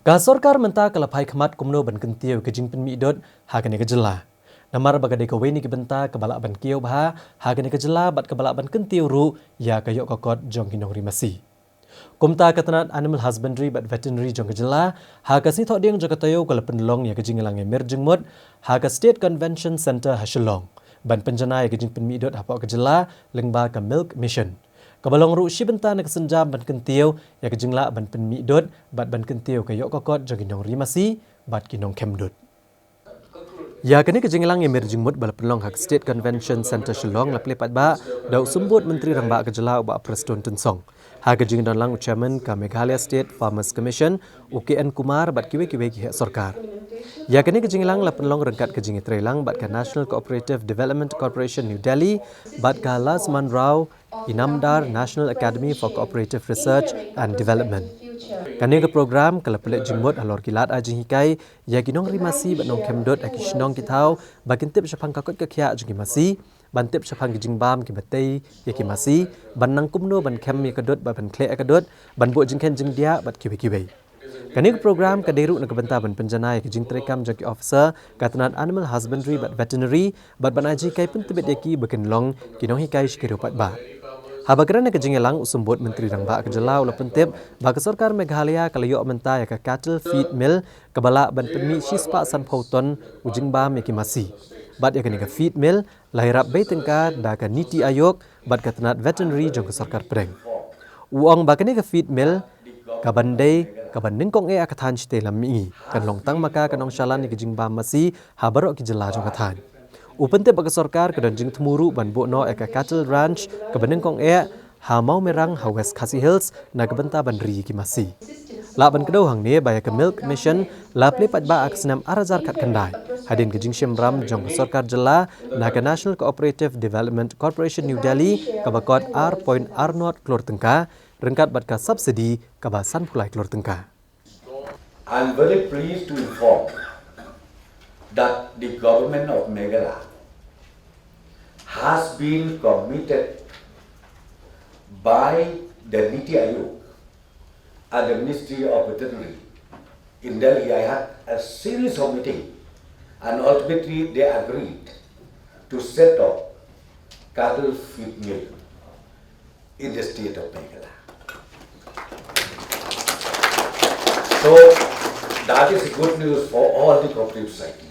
Sorkar menta kalapai khmat kumno ban kentiu ke jingpen mi dot hagane ke jela. Namar bagade ke weni ke benta ke balak ban kiau bha hagane ke jela bat ke balak ban kentiu ru ya kayok kokot jong hinong rimasi. Kumta katanat animal husbandry bat veterinary jong ke jela haga si thok ding jokatayo kala penlong ya ke jingelang mer jingmut haga State Convention Center Hashelong. Ban penjana ya ke jingpen mi dot hapok ke jela lengba ke Milk Mission. Kabalong ru si benta nak senjam ban kentiu ya ke jingla ban pen mi dot bat ban kentiu ke yok kokot jong hinong rimasi bat kinong kemdut. Ya kini ke jinglang yang merjingmut bala penlong hak State Convention Center Shillong la plepat ba dau sumbut menteri rang ba ke jela ba Preston Tensong. Ha ke jing lang chairman ka Meghalaya State Farmers Commission UKN Kumar bat kiwe-kiwe ki sarkar. Ya kini ke jinglang la penlong rengkat ke jingi trelang bat ka National Cooperative Development Corporation New Delhi bat ka Lasman Rao Inamdar National Academy for Cooperative Research and Development. Kani ke program kala pelet jingmut alor kilat ajing hikai ya ginong rimasi bat nong kemdot akishnong kitau bakin tip syapang kakot ke kya ajing masi ban tip syapang jingbam ki batei ya ki masi ban nang kumno ban kem ya kadot ban kle kadot ban bo jingken jingdia bat kiwe-kiwe. Kani ke program kaderu nak benta ban penjana ya ki jing trekam jaki officer katanat animal husbandry bat veterinary bat ban aji kai pun tibet yaki bakin long kinong hikai shikiru pat ba. Habagran ke jingelang usumbut menteri rang ba ke jelau la pentip ba ke Sarkar Meghalaya kalayo menta ya ke cattle feed mill kebala ban penmi sispa san pauton ujing ba meki masi. Bat ya ke feed mill lahirap bei tengka da ke Niti Ayog bat ke tenat veterinary jong ke Sarkar Preng. Uang ba ke feed mill ka bandai ka banding kong e akathan chite lam mi kan long tang maka kanong shalan ke jing ba masi habarok ki jela jong kathan. Upente bagi Sarkar ke danjing temuru ban bokno eka cattle ranch ke beneng kong ha mau merang ha West Khasi Hills na ke benta ban ri ki masi. La ban kedau hang ne baya ke Milk Mission la plepat ba ak senam arazar kat kendai. Hadin ke jing Shimram jong ke Sarkar jela na ke National Cooperative Development Corporation New Delhi ke bakot R.Arnott klor tengka rengkat bat ka subsidi ke basan pulai klor tengka. I'm very pleased to inform that the government of Meghalaya has been committed by the Niti Ayog and the Ministry of Veterinary. In Delhi, I had a series of meetings and ultimately they agreed to set up cattle feed mill in the state of Meghalaya. So that is good news for all the cooperative society.